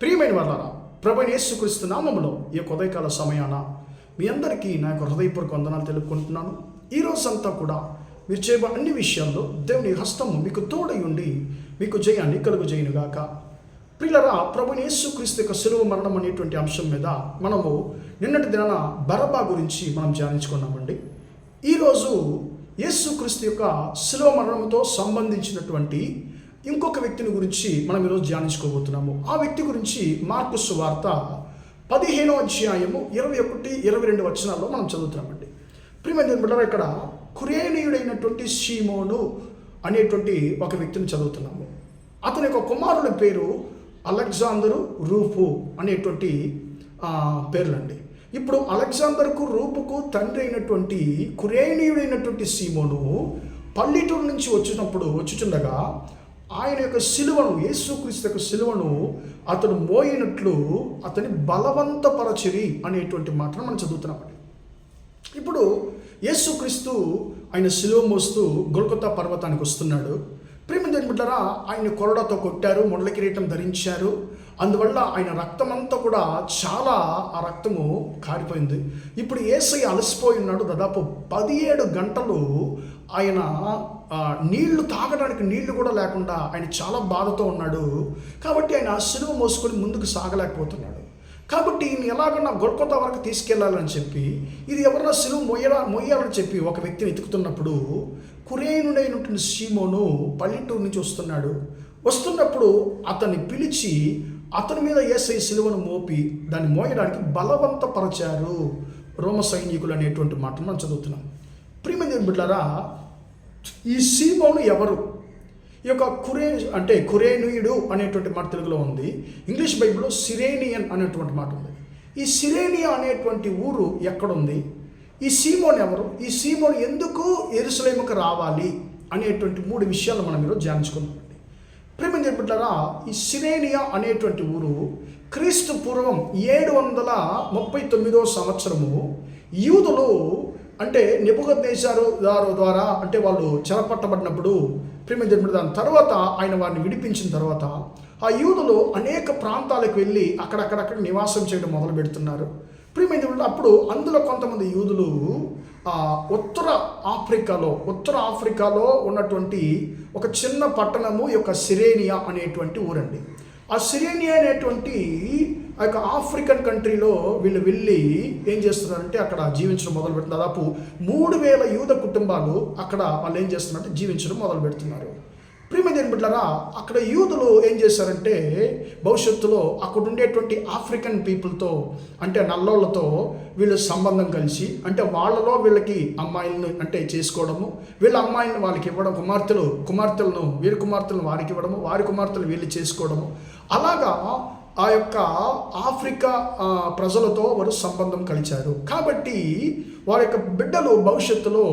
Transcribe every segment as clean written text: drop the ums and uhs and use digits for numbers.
ప్రియమైన వాళ్ళారా, ప్రభువైన యేసుక్రీస్తు నామములో ఈ ఉదయకాల సమయాన మీ అందరికీ నా యొక్క హృదయపూర్వక వందనాలు తెలుపుకుంటున్నాను. ఈ రోజంతా కూడా మీరు చేయబో అన్ని విషయాల్లో దేవుని హస్తము మీకు తోడై ఉండి మీకు జయాన్ని కలుగజేయునుగాక. ప్రియులారా, ప్రభువైన యేసుక్రీస్తు యొక్క శిలువ మరణం అనేటువంటి అంశం మీద మనము నిన్నటి దినాన బరబ్బా గురించి మనం ధ్యానించుకున్నామండి. ఈరోజు యేసుక్రీస్తు యొక్క శిలువ మరణంతో సంబంధించినటువంటి ఇంకొక వ్యక్తిని గురించి మనం ఈరోజు ధ్యానించుకోబోతున్నాము. ఆ వ్యక్తి గురించి మార్కు సువార్త 15వ అధ్యాయము 21, 22 వచనాల్లో మనం చదువుతున్నామండి. ప్రియమైన బిడ్డలారా, ఇక్కడ కురేనీయుడైనటువంటి సీమోను అనేటువంటి ఒక వ్యక్తిని చదువుతున్నాము. అతని యొక్క కుమారుడి పేరు అలెగ్జాందరు, రూఫు అనేటువంటి పేర్లండి. ఇప్పుడు అలెగ్జాందర్కు, రూపుకు తండ్రి అయినటువంటి కురేనీయుడైనటువంటి సీమోను పల్లెటూరు నుంచి వచ్చుచుండగా ఆయన యొక్క సిలువను, యేసుక్రీస్తు యొక్క సిలువను అతడు మోయినట్లు అతని బలవంతపరచిరి అనేటువంటి మాటను మనం చదువుతున్నామండి. ఇప్పుడు యేసుక్రీస్తు ఆయన సిలువ మోస్తూ గొల్గొతా పర్వతానికి వస్తున్నాడు. ప్రియమైన బిడ్డలారా, ఆయన కొరడాతో కొట్టారు, ముళ్ళ కిరీటం ధరించారు. అందువల్ల ఆయన రక్తమంతా కూడా చాలా ఆ రక్తము కారిపోయింది. ఇప్పుడు యేసయ్య అలసిపోయి ఉన్నాడు. దాదాపు 17 గంటలు ఆయన నీళ్లు తాగడానికి నీళ్లు కూడా లేకుండా ఆయన చాలా బాధతో ఉన్నాడు. కాబట్టి ఆయన సిలువ మోసుకొని ముందుకు సాగలేకపోతున్నాడు. కాబట్టి ఈయన ఎలాగన్నా గొల్గొతా వరకు తీసుకెళ్లాలని చెప్పి, ఇది ఎవరన్నా సిలువ మొయ్యాలని చెప్పి ఒక వ్యక్తిని ఎతుకుతున్నప్పుడు కురేనుడైనటువంటి సీమోను పల్లెటూరు నుంచి వస్తున్నప్పుడు అతన్ని పిలిచి అతని మీద యేసయ్య సిలువను మోపి దాన్ని మోయడానికి బలవంతపరచారు రోమ సైనికులు అనేటువంటి మాటను మనం చదువుతున్నాం. ప్రియమైన బిడ్డలారా, ఈ సీమోను ఎవరు? ఈ యొక్క కురేనీయుడు అనేటువంటి మాట తెలుగులో ఉంది. ఇంగ్లీష్ బైబిల్లో సిరేనియన్ అనేటువంటి మాట ఉంది. ఈ సిరేనియా అనేటువంటి ఊరు ఎక్కడుంది? ఈ సీమోన్ ఎవరు? ఈ సీమోన్ ఎందుకు యెరూషలేముకు రావాలి అనేటువంటి 3 విషయాలు మనం ఈరోజు ధ్యానించుకున్నామండి. ప్రియమైన బిడ్డలారా, ఈ సిరేనియా అనేటువంటి ఊరు క్రీస్తు పూర్వం 739వ సంవత్సరము యూదులు అంటే నెబుకద్నెజరు ద్వారా అంటే వాళ్ళు చెరపట్టబడినప్పుడు, ప్రియమైన దాని తర్వాత ఆయన వారిని విడిపించిన తర్వాత ఆ యూదులు అనేక ప్రాంతాలకు వెళ్ళి అక్కడక్కడ నివాసం చేయడం మొదలు పెడుతున్నారు. ప్రియమైన అప్పుడు అందులో కొంతమంది యూదులు ఉత్తర ఆఫ్రికాలో ఉన్నటువంటి ఒక చిన్న పట్టణము యొక్క సిరేనియా అనేటువంటి ఊరండి. ఆ సిరేనియా అనేటువంటి ఆ యొక్క ఆఫ్రికన్ కంట్రీలో వీళ్ళు వెళ్ళి ఏం చేస్తున్నారంటే అక్కడ జీవించడం మొదలు పెడుతున్నారు. దాదాపు 3000 యూద కుటుంబాలు అక్కడ వాళ్ళు ఏం చేస్తున్నారంటే జీవించడం మొదలు పెడుతున్నారు. ప్రియమైన బిడ్డలారా, అక్కడ యూదులు ఏం చేశారంటే భవిష్యత్తులో అక్కడ ఉండేటువంటి ఆఫ్రికన్ పీపుల్తో అంటే నల్లోళ్ళతో వీళ్ళు సంబంధం కలిసి, అంటే వాళ్ళలో వీళ్ళకి అమ్మాయిలను అంటే చేసుకోవడము, వీళ్ళ అమ్మాయిలను వాళ్ళకి ఇవ్వడం, కుమార్తెలను వీరి కుమార్తెలను వారికి ఇవ్వడము, వారి కుమార్తెలు వీళ్ళు చేసుకోవడము, అలాగా ఆ యొక్క ఆఫ్రికా ప్రజలతో వారు సంబంధం కలిచారు. కాబట్టి వారి యొక్క బిడ్డలు భవిష్యత్తులో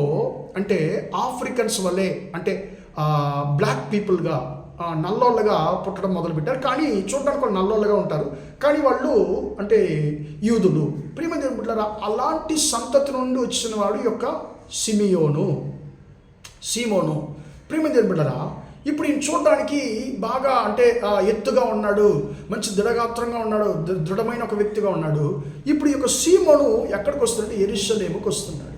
అంటే ఆఫ్రికన్స్ వల్లే అంటే బ్లాక్ పీపుల్గా నల్లోళ్ళగా పుట్టడం మొదలుపెట్టారు. కానీ చూడడానికి వాళ్ళు నల్లోళ్ళగా ఉంటారు, కానీ వాళ్ళు అంటే యూదులు. ప్రియమైన బిడ్డలారా, అలాంటి సంతతి నుండి వచ్చిన వాడు యొక్క సీమోను. ప్రియమైన బిడ్డలారా, ఇప్పుడు ఈయన చూడడానికి బాగా అంటే ఎత్తుగా ఉన్నాడు, మంచి దృఢగాత్రంగా ఉన్నాడు, దృఢమైన ఒక వ్యక్తిగా ఉన్నాడు. ఇప్పుడు ఈ యొక్క సీమోను ఎక్కడికి వస్తున్నాడు? యెరూషలేముకు వస్తున్నాడు.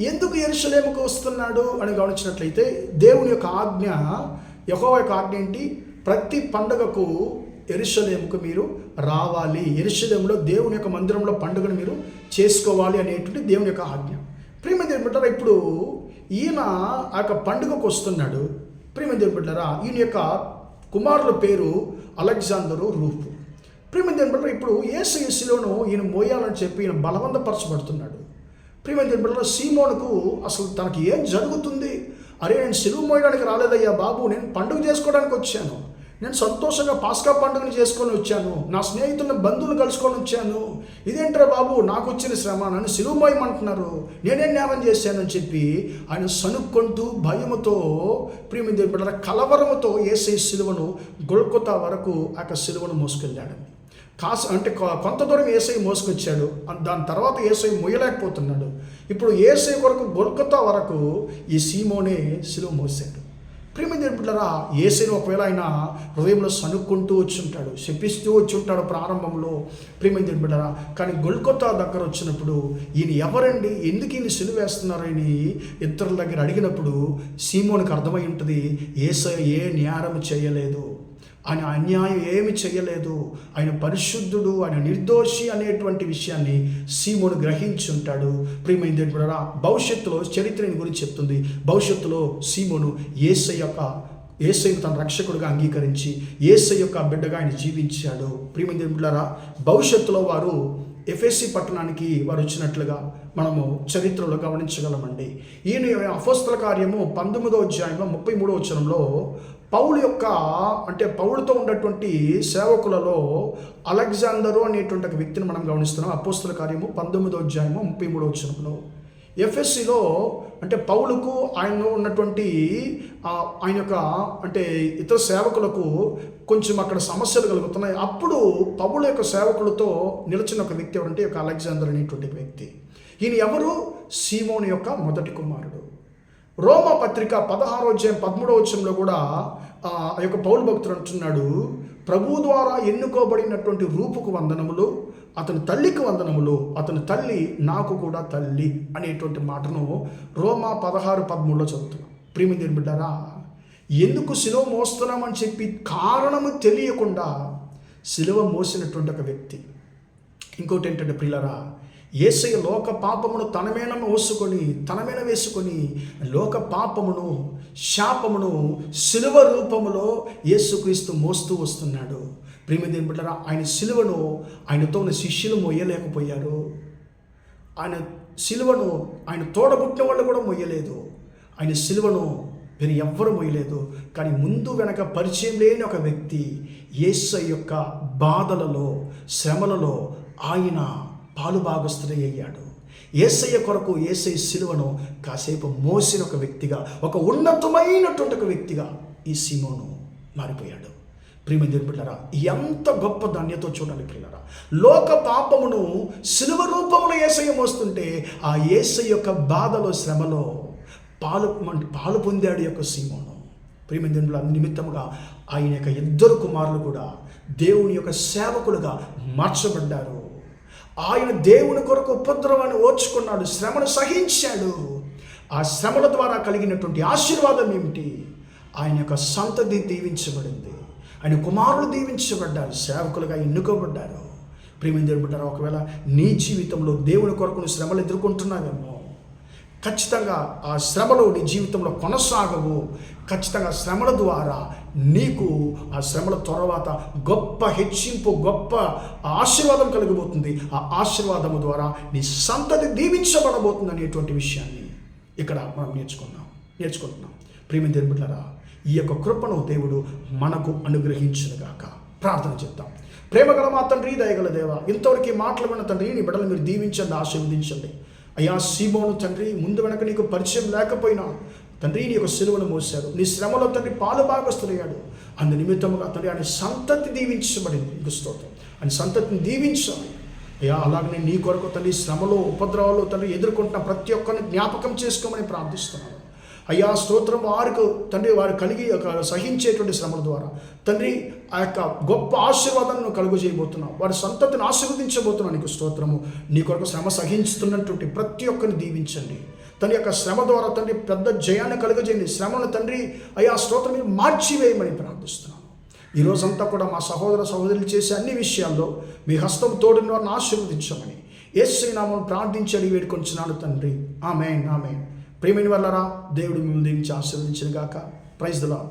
ఎందుకు యెరూషలేముకు వస్తున్నాడు అని గమనించినట్లయితే దేవుని యొక్క ఆజ్ఞ, యెహోవా యొక్క ఆజ్ఞ ఏంటి? ప్రతి పండుగకు యెరూషలేముకు మీరు రావాలి, యెరూషలేములో దేవుని యొక్క మందిరంలో పండుగను మీరు చేసుకోవాలి అనేటువంటి దేవుని యొక్క ఆజ్ఞ. ప్రియమైన బిడ్డలారా, ఇప్పుడు ఈయన ఆ యొక్క పండుగకు వస్తున్నాడు. ప్రియమైన బిడ్డలారా, ఈయన యొక్క కుమారుల పేరు అలెగ్జాందరు, రూఫు. ప్రియమైన బిడ్డలారా, ఇప్పుడు యేసయ్య సిలువను ఈయన మోయాలని చెప్పి ఈయన బలవంతపరచబడుతున్నాడు. ప్రియమైన బిడ్డలారా, సీమోనుకు అసలు తనకి ఏం జరుగుతుంది? అరే, నేను సిలువ మోయడానికి రాలేదయ్యా బాబు, నేను పండుగ చేసుకోవడానికి వచ్చాను, నేను సంతోషంగా పాస్కా పండుగను చేసుకొని వచ్చాను, నా స్నేహితులను బంధువులు కలుసుకొని వచ్చాను, ఇదేంట్రా బాబు నాకు వచ్చిన శ్రమ, నన్ను సిలువ మోయమంటున్నారు, నేనేం న్యాయం చేశానని చెప్పి ఆయన సనుక్కుంటూ భయముతో, ప్రియమైన బిడ్డలారా, కలవరముతో యేసయ్య సిలువను గొల్గొతా వరకు ఆ సిలువను మోసుకెళ్ళాడండి. కొంత దూరం యేసయ్య మోసుకొచ్చాడు. దాని తర్వాత యేసయ్య మొయ్యలేకపోతున్నాడు. ఇప్పుడు యేసయ్య కొరకు గొల్గొతా వరకు ఈ సీమోనే సిలువ మోసాడు. ప్రియమైన బిడ్డలారా, యేసుని ఒకవేళ ఆయన హృదయంలో సనుక్కుంటూ వచ్చి ఉంటాడు, శపిస్తూ వచ్చి ఉంటాడు ప్రారంభంలో. ప్రియమైన బిడ్డలారా, కానీ గొల్గొతా దగ్గర వచ్చినప్పుడు ఈయన ఎవరండి, ఎందుకు ఈయన సిలువేస్తున్నారని ఇతరుల దగ్గర అడిగినప్పుడు సీమోనికి అర్థమై ఉంటుంది, యేసయ్య ఏ నేరం చేయలేదు, ఆయన అన్యాయం ఏమి చేయలేదు, ఆయన పరిశుద్ధుడు, ఆయన నిర్దోషి అనేటువంటి విషయాన్ని సీమోను గ్రహించి ఉంటాడు. ప్రియమైన దేవుడా, భవిష్యత్తులో చరిత్రని గురించి చెప్తుంది. భవిష్యత్తులో సీమోను యేసయ్యను తన రక్షకుడిగా అంగీకరించి యేసయ్య యొక్క బిడ్డగా ఆయన జీవించాడు. ప్రియమైన దేవుడారా, భవిష్యత్తులో వారు ఎఫెసీ పట్టణానికి వారు వచ్చినట్లుగా మనము చరిత్రలో గమనించగలమండి. ఈయన అపోస్తల కార్యము 19వ అధ్యాయంలో 33వ వచనంలో పౌలుతో ఉన్నటువంటి సేవకులలో అలెగ్జాండరు అనేటువంటి ఒక వ్యక్తిని మనం గమనిస్తున్నాం. అపోస్తల కార్యము 19వ అధ్యాయము 33వ వచనంలో ఎఫెసీలో పౌలుకు ఆయన ఉన్నటువంటి ఆయన యొక్క ఇతర సేవకులకు కొంచెం అక్కడ సమస్యలు కలుగుతున్నాయి. అప్పుడు పౌలు యొక్క సేవకులతో నిలిచిన ఒక వ్యక్తి ఎవరంటే ఒక అలెగ్జాండర్ అనేటువంటి వ్యక్తి. ఈయన ఎవరు? సీమోను యొక్క మొదటి కుమారుడు. రోమా పత్రిక 16వ అధ్యాయం 13వ వచనంలో కూడా ఆ యొక్క పౌలు భక్తుడు అంటున్నాడు, ప్రభు ద్వారా ఎన్నుకోబడినటువంటి రూపుకు వందనములు, అతని తల్లికి వందనములు, అతని తల్లి నాకు కూడా తల్లి అనేటువంటి మాటను రోమా 16:13లో చదువుతున్నాం. ప్రియమైన బిడ్డారా, ఎందుకు సిలువ మోస్తున్నామని చెప్పి కారణము తెలియకుండా సిలువ మోసినటువంటి ఒక వ్యక్తి. ఇంకోటి ఏంటంటే ప్రియులారా, యేసయ్య లోక పాపమును తన మీద వేసుకొని లోక పాపమును శాపమును సిలువ రూపములో యేసుక్రీస్తు మోస్తూ వస్తున్నాడు. ప్రియమైన బిడ్డలారా, ఆయన సిలువను ఆయనతో ఉన్న శిష్యులు మోయలేకపోయారు. ఆయన సిలువను ఆయన తోడబుట్టిన వాళ్ళు కూడా మోయలేదు. ఆయన సిలువను వేరే ఎవ్వరు మోయలేదు. కానీ ముందు వెనక పరిచయం లేని ఒక వ్యక్తి యేసయ్య యొక్క బాధలలో శ్రమలలో ఆయన పాలు భాగస్థుడై అయ్యాడు. యేసయ్య కొరకు యేసయ్య సిలువను కాసేపు మోసిన ఒక వ్యక్తిగా, ఒక ఉన్నతమైనటువంటి ఒక వ్యక్తిగా ఈ సీమోను మారిపోయాడు. ప్రియమైన బిడ్డలారా, ఎంత గొప్ప ధన్యతో చూడాలి ప్రియులారా. లోక పాపమును సిలువ రూపంలో యేసయ్య మోస్తుంటే ఆ యేసయ్య యొక్క బాధలో శ్రమలో పాలు పొందాడు యొక్క సీమోను. ప్రియమైన బిడ్డలారా, నిమిత్తముగా ఆయన యొక్క ఇద్దరు కుమారులు కూడా దేవుని యొక్క సేవకులుగా మార్చబడ్డారు. ఆయన దేవుని కొరకు ఉపద్రవాన్ని ఓర్చుకున్నాడు, శ్రమను సహించాడు. ఆ శ్రమల ద్వారా కలిగినటువంటి ఆశీర్వాదం ఏమిటి? ఆయన యొక్క సంతతి దీవించబడింది, ఆయన కుమారులు దీవించబడ్డారు, సేవకులుగా ఎన్నుకోబడ్డారు. ప్రియమైన దేవుని బిడ్డలారా, ఒకవేళ నీ జీవితంలో దేవుని కొరకు శ్రమలు ఎదుర్కొంటున్నావేమో, ఖచ్చితంగా ఆ శ్రమలు నీ జీవితంలో కొనసాగవు. ఖచ్చితంగా శ్రమల ద్వారా నీకు ఆ శ్రమల తర్వాత గొప్ప హెచ్చింపు, గొప్ప ఆశీర్వాదం కలిగిపోతుంది. ఆ ఆశీర్వాదము ద్వారా నీ సంతతి దీవించబడబోతుంది అనేటువంటి విషయాన్ని ఇక్కడ మనం నేర్చుకుంటున్నాం. ప్రియమైన దేవుని బిడ్డలారా, ఈ యొక్క కృపను దేవుడు మనకు అనుగ్రహించునుగాక. ప్రార్థన చేద్దాం. ప్రేమగల మా తండ్రి, దయగల దేవ, ఇంతవరకు మాట్లాడిన తండ్రి, నీ బిడ్డలు మీరు దీవించండి, ఆశీర్వదించండి. అయ్యా సీమోను తండ్రి, ముందు వెనక నీకు పరిచయం లేకపోయినా తండ్రి నీ యొక్క సిలువను మోశారు, నీ శ్రమలో తండ్రి పాలు భాగస్థులయ్యాడు. అందు నిమిత్తముగా తండ్రి ఆయన సంతతి దీవించబడింది. నీకు స్తోత్రం. ఆయన సంతతిని దీవించాలి అయ్యా. అలాగనే నీ కొరకు తండ్రి శ్రమలో ఉపద్రవాలు తండ్రి ఎదుర్కొంటున్న ప్రతి ఒక్కరిని జ్ఞాపకం చేసుకోమని ప్రార్థిస్తున్నాను అయ్యా. స్తోత్రం. వారికి తండ్రి వారు కలిగి సహించేటువంటి శ్రమల ద్వారా తండ్రి ఆ యొక్క గొప్ప ఆశీర్వాదాన్ని నువ్వు కలుగు చేయబోతున్నావు. వారి సంతతిని ఆశీర్వదించబోతున్నావు. నీకు స్తోత్రము. నీ కొరకు శ్రమ సహించుతున్నటువంటి ప్రతి ఒక్కరిని దీవించండి. తన యొక్క శ్రమ ద్వారా తండ్రి పెద్ద జయాన్ని కలుగజేయండి. శ్రమను తండ్రి అయ్యా స్తోత్రం మీరు మార్చివేయమని ప్రార్థిస్తున్నాను. ఈరోజంతా కూడా మా సహోదర సహోదరులు చేసే అన్ని విషయాల్లో మీ హస్తం తోడిన వారిని ఆశీర్వదించమని యేసు నామమున ప్రార్థించి అడిగి వేడుకొంచున్నాను తండ్రి. ఆమేన్, ఆమేన్. ప్రియమైన వాళ్ళరా, దేవుడు మిమ్మల్ని దీవించి ఆశీర్వదించును గాక. Praise the lord.